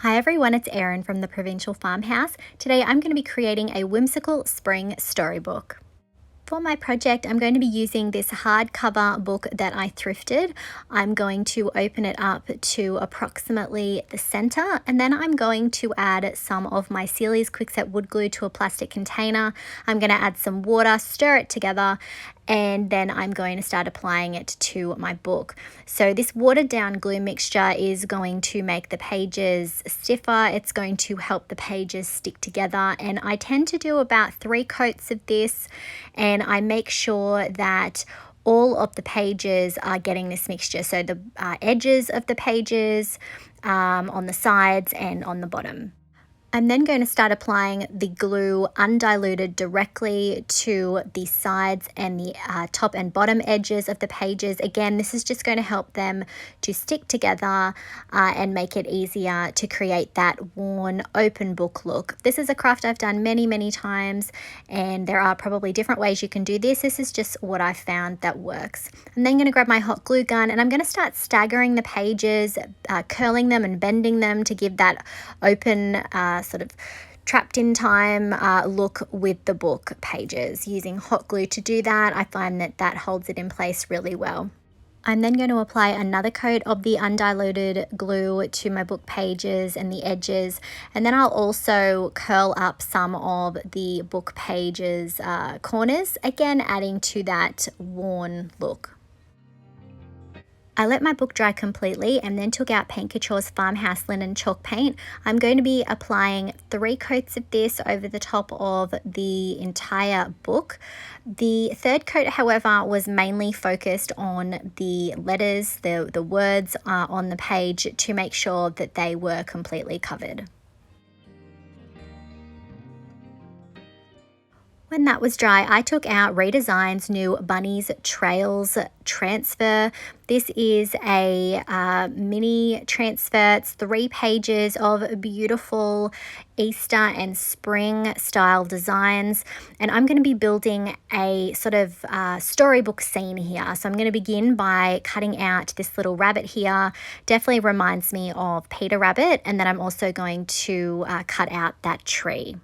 Hi everyone, it's Erin from the Provincial Farmhouse. Today I'm going to be creating a whimsical spring storybook. For my project, I'm going to be using this hardcover book that I thrifted. I'm going to open it up to approximately the center, and then I'm going to add some of my Sealy's Quickset wood glue to a plastic container. I'm going to add some water, stir it together, and then I'm going to start applying it to my book. So this watered down glue mixture is going to make the pages stiffer. It's going to help the pages stick together, and I tend to do about 3 coats of this, and I make sure that all of the pages are getting this mixture. So the edges of the pages, on the sides and on the bottom. I'm then going to start applying the glue undiluted directly to the sides and the top and bottom edges of the pages. Again, this is just going to help them to stick together and make it easier to create that worn open book look. This is a craft I've done many times, and there are probably different ways you can do this. This is just what I found that works. I'm then going to grab my hot glue gun and I'm going to start staggering the pages, curling them and bending them to give that open sort of trapped in time look with the book pages. Using hot glue to do that, I find that that holds it in place really well. I'm then going to apply another coat of the undiluted glue to my book pages and the edges, and then I'll also curl up some of the book pages corners, again adding to that worn look. I let my book dry completely and then took out Paint Couture's Farmhouse Linen Chalk Paint. I'm going to be applying 3 coats of this over the top of the entire book. The 3rd coat, however, was mainly focused on the letters, the words on the page, to make sure that they were completely covered. When that was dry, I took out Redesign's new Bunnies Trails transfer. This is a mini transfer. It's 3 pages of beautiful Easter and spring style designs, and I'm going to be building a sort of storybook scene here. So I'm going to begin by cutting out this little rabbit here. Definitely reminds me of Peter Rabbit, and then I'm also going to cut out that tree.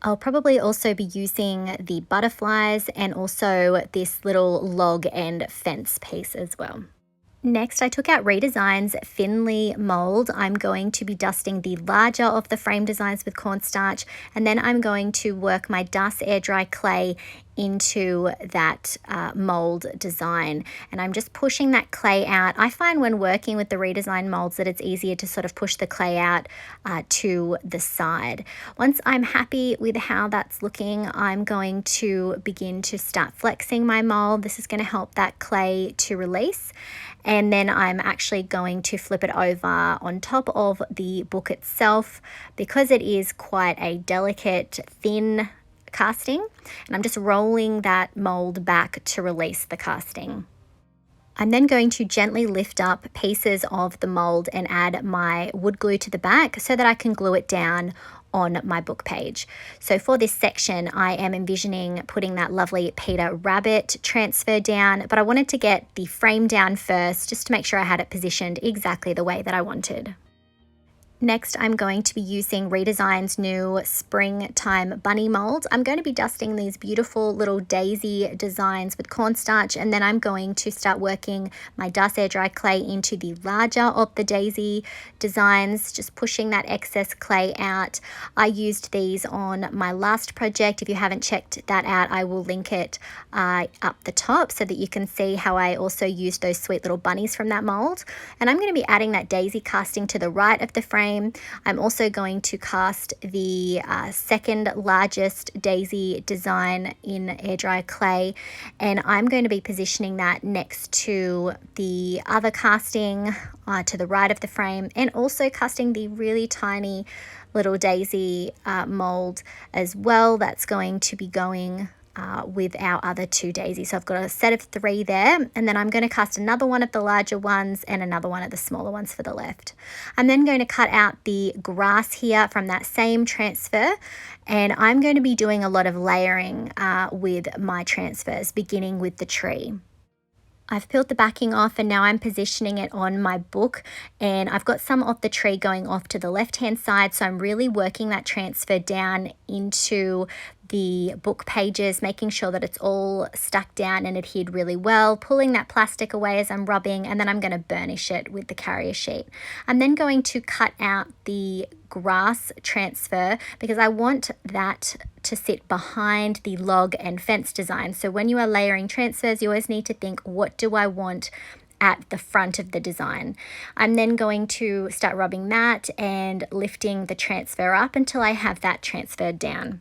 I'll probably also be using the butterflies and also this little log and fence piece as well. Next, I took out Redesign's Finley mold. I'm going to be dusting the larger of the frame designs with cornstarch, and then I'm going to work my dust air dry clay into that mold design, and I'm just pushing that clay out. I find when working with the Redesign molds that it's easier to sort of push the clay out to the side. Once I'm happy with how that's looking, I'm going to begin to start flexing my mold. This is going to help that clay to release, and then I'm actually going to flip it over on top of the book itself because it is quite a delicate, thin casting, and I'm just rolling that mold back to release the casting. I'm then going to gently lift up pieces of the mold and add my wood glue to the back so that I can glue it down on my book page. So for this section, I am envisioning putting that lovely Peter Rabbit transfer down, but I wanted to get the frame down first just to make sure I had it positioned exactly the way that I wanted. Next, I'm going to be using Redesign's new Springtime Bunny mold. I'm going to be dusting these beautiful little daisy designs with cornstarch, and then I'm going to start working my dust air dry clay into the larger of the daisy designs, just pushing that excess clay out. I used these on my last project. If you haven't checked that out, I will link it up the top so that you can see how I also used those sweet little bunnies from that mold. And I'm going to be adding that daisy casting to the right of the frame. I'm also going to cast the second largest daisy design in air dry clay, and I'm going to be positioning that next to the other casting to the right of the frame, and also casting the really tiny little daisy mold as well. That's going to be going with our other 2 daisies. So I've got a set of 3 there, and then I'm going to cast another one of the larger ones and another one of the smaller ones for the left. I'm then going to cut out the grass here from that same transfer, and I'm going to be doing a lot of layering with my transfers, beginning with the tree. I've peeled the backing off and now I'm positioning it on my book, and I've got some of the tree going off to the left hand side, so I'm really working that transfer down into the book pages, making sure that it's all stuck down and adhered really well, pulling that plastic away as I'm rubbing, and then I'm going to burnish it with the carrier sheet. I'm then going to cut out the grass transfer because I want that to sit behind the log and fence design. So when you are layering transfers, you always need to think, what do I want at the front of the design? I'm then going to start rubbing that and lifting the transfer up until I have that transferred down.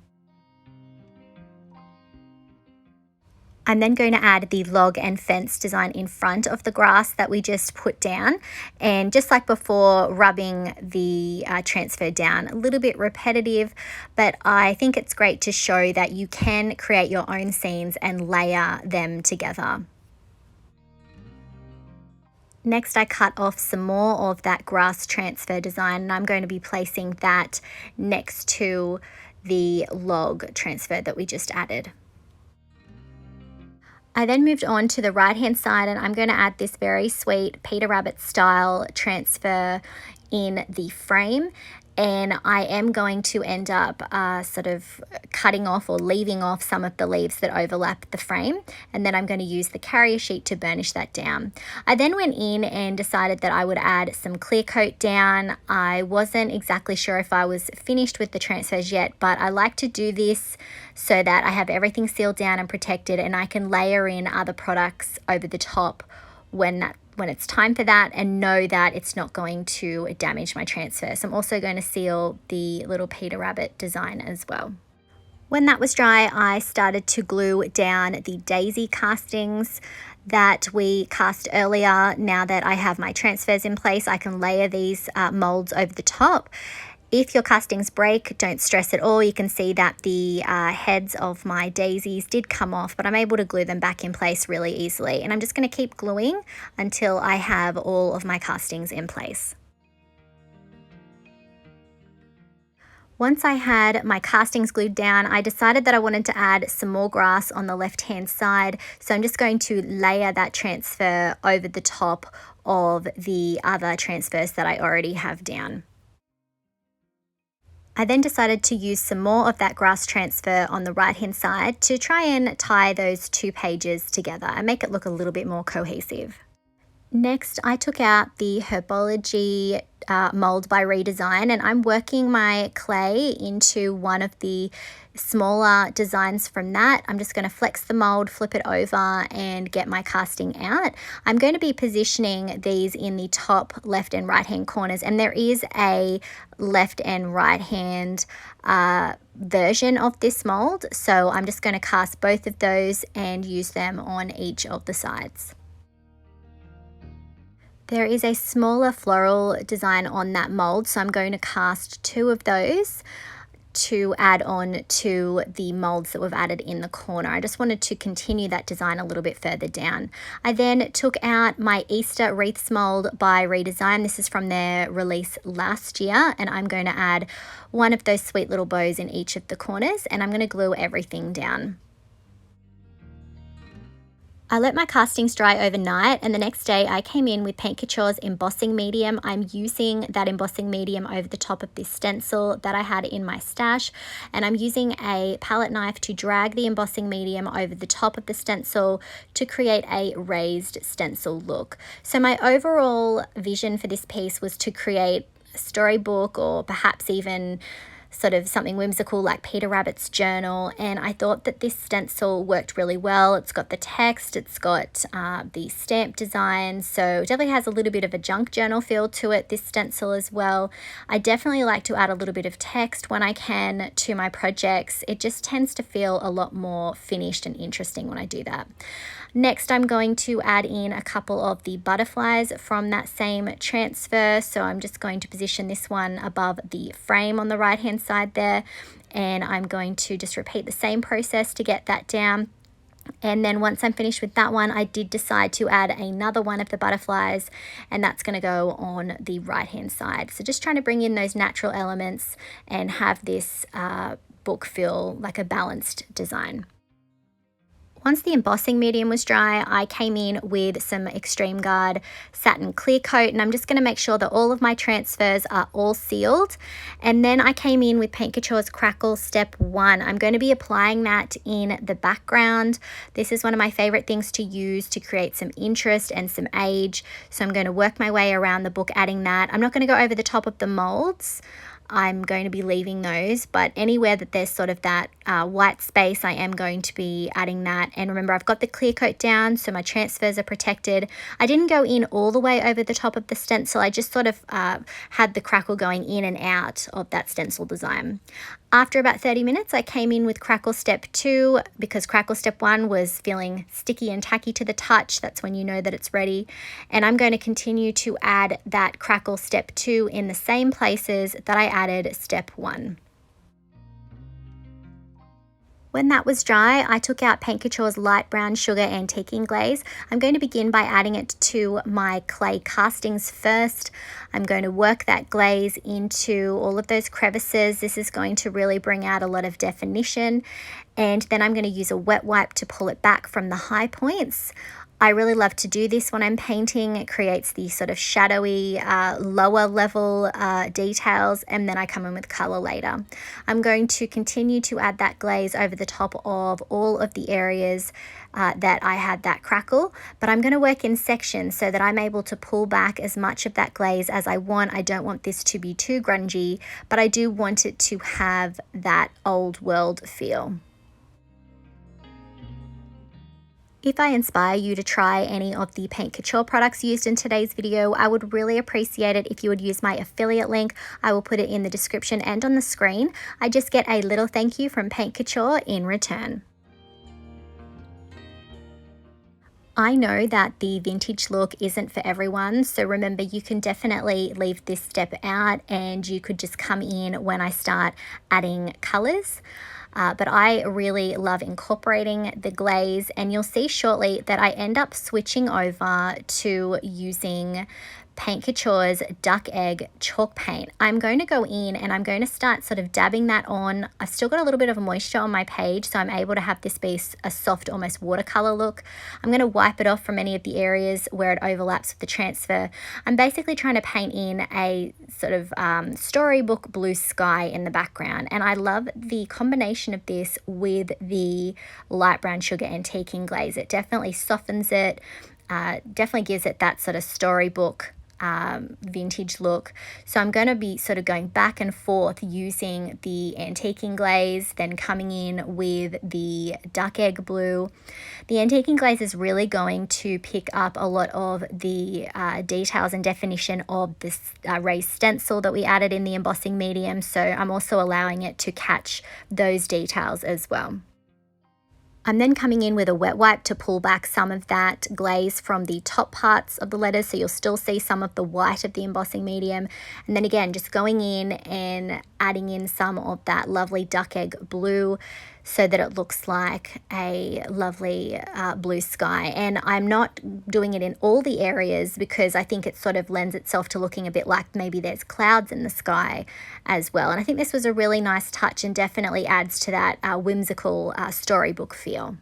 I'm then going to add the log and fence design in front of the grass that we just put down, and just like before, rubbing the transfer down. A little bit repetitive, but I think it's great to show that you can create your own scenes and layer them together. Next, I cut off some more of that grass transfer design, and I'm going to be placing that next to the log transfer that we just added. I then moved on to the right hand side, and I'm going to add this very sweet Peter Rabbit style transfer in the frame, and I am going to end up sort of cutting off or leaving off some of the leaves that overlap the frame, and then I'm going to use the carrier sheet to burnish that down. I then went in and decided that I would add some clear coat down. I wasn't exactly sure if I was finished with the transfers yet, but I like to do this so that I have everything sealed down and protected, and I can layer in other products over the top when it's time for that, and know that it's not going to damage my transfer. So I'm also going to seal the little Peter Rabbit design as well. When that was dry, I started to glue down the daisy castings that we cast earlier. Now that I have my transfers in place, I can layer these molds over the top. If your castings break, don't stress at all. You can see that the heads of my daisies did come off, but I'm able to glue them back in place really easily. And I'm just going to keep gluing until I have all of my castings in place. Once I had my castings glued down, I decided that I wanted to add some more grass on the left-hand side. So I'm just going to layer that transfer over the top of the other transfers that I already have down. I then decided to use some more of that grass transfer on the right hand side to try and tie those two pages together and make it look a little bit more cohesive. Next, I took out the Herbology mold by Redesign, and I'm working my clay into one of the smaller designs from that. I'm just going to flex the mold, flip it over, and get my casting out. I'm going to be positioning these in the top left and right hand corners, and there is a left and right hand version of this mold, so I'm just going to cast both of those and use them on each of the sides. There is a smaller floral design on that mold, so I'm going to cast two of those to add on to the molds that we've added in the corner. I just wanted to continue that design a little bit further down. I then took out my Easter Wreaths mold by Redesign. This is from their release last year, and I'm going to add one of those sweet little bows in each of the corners, and I'm going to glue everything down. I let my castings dry overnight, and the next day I came in with Paint Couture's Embossing Medium. I'm using that embossing medium over the top of this stencil that I had in my stash, and I'm using a palette knife to drag the embossing medium over the top of the stencil to create a raised stencil look. So my overall vision for this piece was to create a storybook, or perhaps even sort of something whimsical like Peter Rabbit's journal, and I thought that this stencil worked really well. It's got the text, it's got the stamp design, so it definitely has a little bit of a junk journal feel to it, this stencil as well. I definitely like to add a little bit of text when I can to my projects. It just tends to feel a lot more finished and interesting when I do that. Next, I'm going to add in a couple of the butterflies from that same transfer. So I'm just going to position this one above the frame on the right hand side there. And I'm going to just repeat the same process to get that down. And then once I'm finished with that one, I did decide to add another one of the butterflies, and that's going to go on the right hand side. So just trying to bring in those natural elements and have this book feel like a balanced design. Once the embossing medium was dry, I came in with some Extreme Guard satin clear coat, and I'm just going to make sure that all of my transfers are all sealed. And then I came in with Paint Couture's Crackle Step 1. I'm going to be applying that in the background. This is one of my favorite things to use to create some interest and some age. So I'm going to work my way around the book adding that. I'm not going to go over the top of the molds. I'm going to be leaving those, but anywhere that there's sort of that white space, I am going to be adding that. And remember, I've got the clear coat down, so my transfers are protected. I didn't go in all the way over the top of the stencil. I just sort of had the crackle going in and out of that stencil design. After about 30 minutes, I came in with Crackle Step 2 because Crackle Step 1 was feeling sticky and tacky to the touch. That's when you know that it's ready. And I'm going to continue to add that Crackle Step 2 in the same places that I added Step 1. When that was dry, I took out Paint Couture's Light Brown Sugar Antiquing Glaze. I'm going to begin by adding it to my clay castings first. I'm going to work that glaze into all of those crevices. This is going to really bring out a lot of definition. And then I'm going to use a wet wipe to pull it back from the high points. I really love to do this when I'm painting. It creates these sort of shadowy, lower level details, and then I come in with color later. I'm going to continue to add that glaze over the top of all of the areas that I had that crackle, but I'm going to work in sections so that I'm able to pull back as much of that glaze as I want. I don't want this to be too grungy, but I do want it to have that old world feel. If I inspire you to try any of the Paint Couture products used in today's video, I would really appreciate it if you would use my affiliate link. I will put it in the description and on the screen. I just get a little thank you from Paint Couture in return. I know that the vintage look isn't for everyone, so remember you can definitely leave this step out and you could just come in when I start adding colors. But I really love incorporating the glaze, and you'll see shortly that I end up switching over to using Paint Couture's Duck Egg chalk paint. I'm going to go in and I'm going to start sort of dabbing that on. I've still got a little bit of moisture on my page, so I'm able to have this be a soft, almost watercolor look. I'm going to wipe it off from any of the areas where it overlaps with the transfer. I'm basically trying to paint in a sort of storybook blue sky in the background, and I love the combination of this with the light brown sugar antiquing glaze. It definitely softens it, definitely gives it that sort of storybook vintage look. So I'm going to be sort of going back and forth using the antiquing glaze, then coming in with the duck egg blue. The antiquing glaze is really going to pick up a lot of the details and definition of this raised stencil that we added in the embossing medium, so I'm also allowing it to catch those details as well. I'm then coming in with a wet wipe to pull back some of that glaze from the top parts of the letters, so you'll still see some of the white of the embossing medium. And then again, just going in and adding in some of that lovely duck egg blue so that it looks like a lovely blue sky. And I'm not doing it in all the areas because I think it sort of lends itself to looking a bit like maybe there's clouds in the sky as well. And I think this was a really nice touch and definitely adds to that whimsical storybook feel.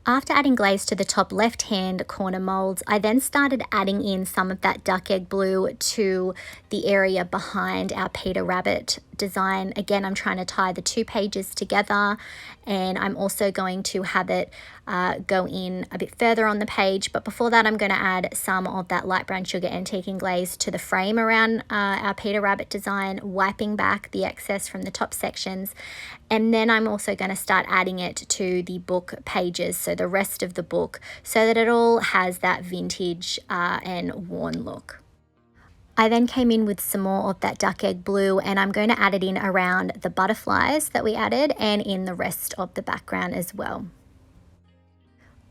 After adding glaze to the top left-hand corner molds, I then started adding in some of that duck egg blue to the area behind our Peter Rabbit design. Again, I'm trying to tie the two pages together, and I'm also going to have it go in a bit further on the page. But before that, I'm going to add some of that light brown sugar antiquing glaze to the frame around our Peter Rabbit design, wiping back the excess from the top sections. And then I'm also going to start adding it to the book pages, so the rest of the book, so that it all has that vintage and worn look. I then came in with some more of that duck egg blue, and I'm going to add it in around the butterflies that we added and in the rest of the background as well.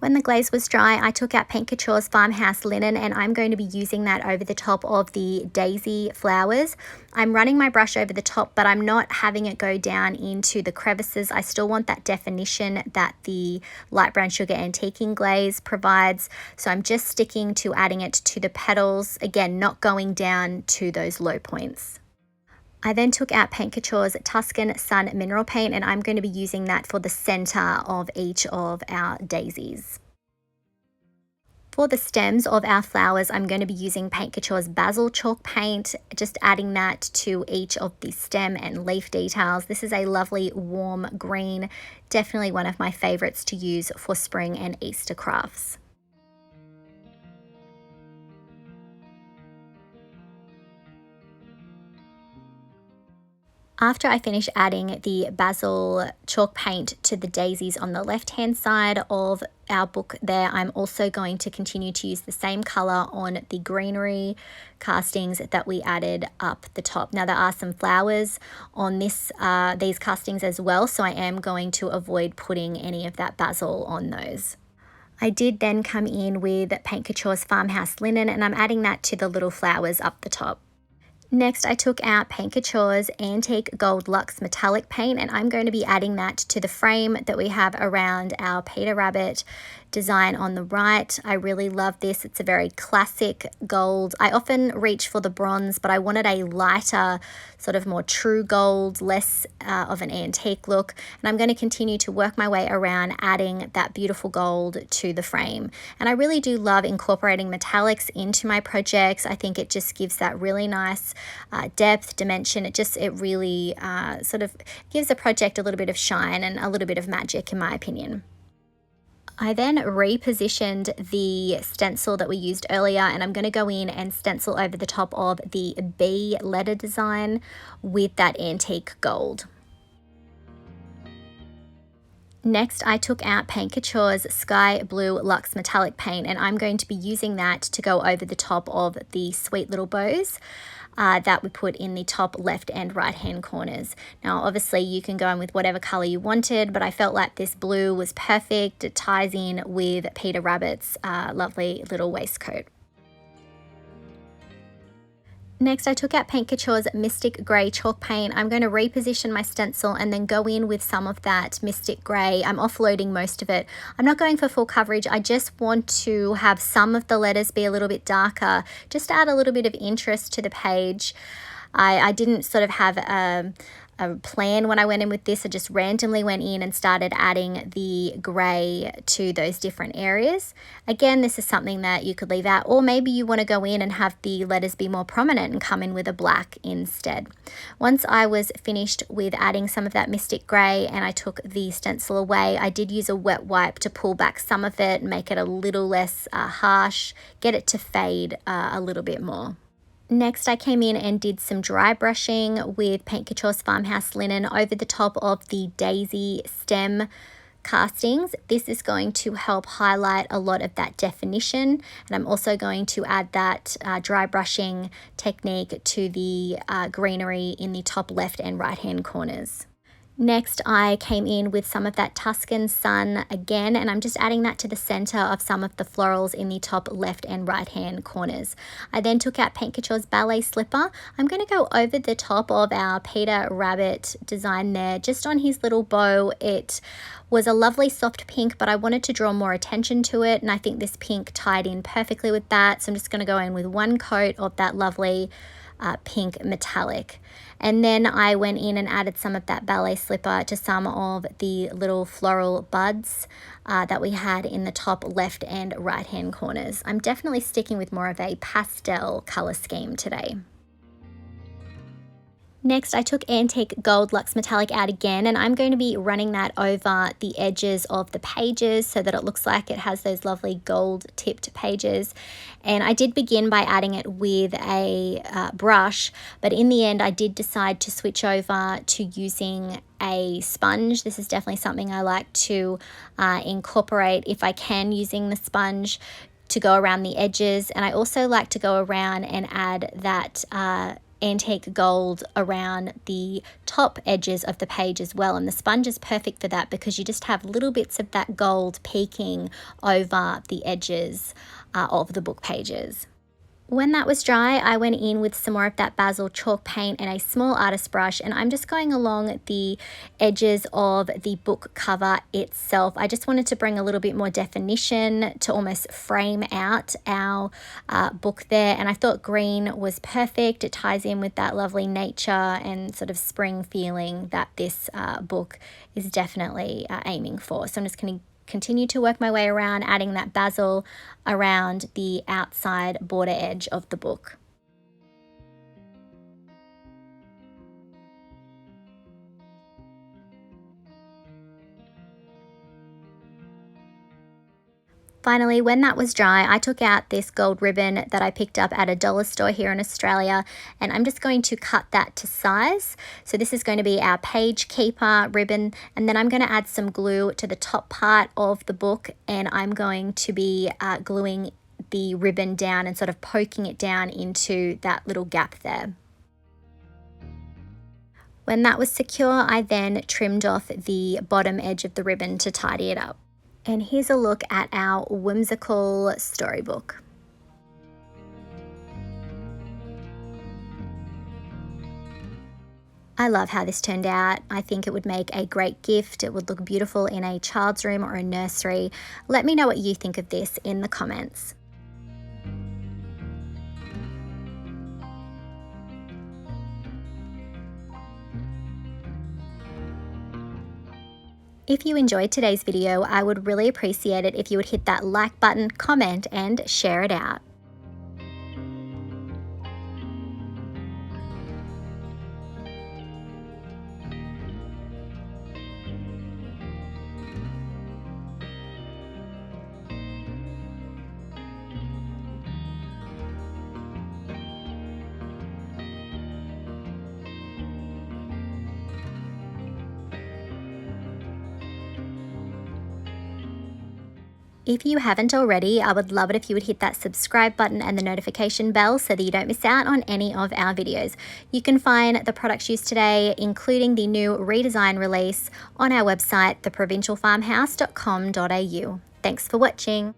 When the glaze was dry, I took out Paint Couture's Farmhouse linen, and I'm going to be using that over the top of the daisy flowers. I'm running my brush over the top, but I'm not having it go down into the crevices. I still want that definition that the light brown sugar antiquing glaze provides. So I'm just sticking to adding it to the petals, again, not going down to those low points. I then took out Paint Couture's Tuscan Sun Mineral Paint, and I'm going to be using that for the center of each of our daisies. For the stems of our flowers, I'm going to be using Paint Couture's Basil chalk paint, just adding that to each of the stem and leaf details. This is a lovely warm green, definitely one of my favorites to use for spring and Easter crafts. After I finish adding the basil chalk paint to the daisies on the left-hand side of our book there, I'm also going to continue to use the same color on the greenery castings that we added up the top. Now there are some flowers on these castings as well, so I am going to avoid putting any of that basil on those. I did then come in with Paint Couture's Farmhouse linen, and I'm adding that to the little flowers up the top. Next, I took out Paint Couture's Antique Gold Luxe Metallic Paint, and I'm going to be adding that to the frame that we have around our Peter Rabbit design on the right. I really love this. It's a very classic gold. I often reach for the bronze, but I wanted a lighter, sort of more true gold, less of an antique look. And I'm going to continue to work my way around adding that beautiful gold to the frame. And I really do love incorporating metallics into my projects. I think it just gives that really nice depth, dimension. It really sort of gives the project a little bit of shine and a little bit of magic, in my opinion. I then repositioned the stencil that we used earlier, and I'm going to go in and stencil over the top of the B letter design with that antique gold. Next, I took out Paint Couture's Sky Blue Luxe Metallic Paint, and I'm going to be using that to go over the top of the sweet little bows that we put in the top left and right hand corners. Now obviously you can go in with whatever color you wanted, but I felt like this blue was perfect. It ties in with Peter Rabbit's lovely little waistcoat. Next, I took out Paint Couture's Mystic Grey Chalk Paint. I'm going to reposition my stencil and then go in with some of that Mystic Grey. I'm offloading most of it. I'm not going for full coverage. I just want to have some of the letters be a little bit darker, just to add a little bit of interest to the page. I didn't sort of have a plan when I went in with this. I just randomly went in and started adding the grey to those different areas. Again, this is something that you could leave out, or maybe you want to go in and have the letters be more prominent and come in with a black instead. Once I was finished with adding some of that Mystic Grey and I took the stencil away, I did use a wet wipe to pull back some of it, make it a little less harsh, get it to fade a little bit more. Next, I came in and did some dry brushing with Paint Couture's Farmhouse linen over the top of the daisy stem castings. This is going to help highlight a lot of that definition, and I'm also going to add that dry brushing technique to the greenery in the top left and right hand corners. Next, I came in with some of that Tuscan Sun again, and I'm just adding that to the center of some of the florals in the top left and right hand corners. I then took out Paint Couture's Ballet Slipper. I'm going to go over the top of our Peter Rabbit design there, just on his little bow. It was a lovely soft pink, but I wanted to draw more attention to it, and I think this pink tied in perfectly with that. So I'm just going to go in with one coat of that lovely pink metallic. And then I went in and added some of that ballet slipper to some of the little floral buds that we had in the top left and right hand corners. I'm definitely sticking with more of a pastel color scheme today. Next, I took Antique Gold Luxe Metallic out again, and I'm going to be running that over the edges of the pages so that it looks like it has those lovely gold tipped pages. And I did begin by adding it with a brush, but in the end I did decide to switch over to using a sponge. This is definitely something I like to incorporate if I can, using the sponge to go around the edges. And I also like to go around and add that antique gold around the top edges of the page as well, and the sponge is perfect for that because you just have little bits of that gold peeking over the edges of the book pages. When that was dry, I went in with some more of that Basil chalk paint and a small artist brush, and I'm just going along the edges of the book cover itself. I just wanted to bring a little bit more definition to almost frame out our book there, and I thought green was perfect. It ties in with that lovely nature and sort of spring feeling that this book is definitely aiming for. So I'm just going to continue to work my way around, adding that basil around the outside border edge of the book. Finally, when that was dry, I took out this gold ribbon that I picked up at a dollar store here in Australia, and I'm just going to cut that to size. So this is going to be our page keeper ribbon, and then I'm going to add some glue to the top part of the book, and I'm going to be gluing the ribbon down and sort of poking it down into that little gap there. When that was secure, I then trimmed off the bottom edge of the ribbon to tidy it up. And here's a look at our Whimsical storybook. I love how this turned out. I think it would make a great gift. It would look beautiful in a child's room or a nursery. Let me know what you think of this in the comments. If you enjoyed today's video, I would really appreciate it if you would hit that like button, comment, and share it out. If you haven't already, I would love it if you would hit that subscribe button and the notification bell so that you don't miss out on any of our videos. You can find the products used today, including the new Redesign release, on our website, theprovincialfarmhouse.com.au. Thanks for watching.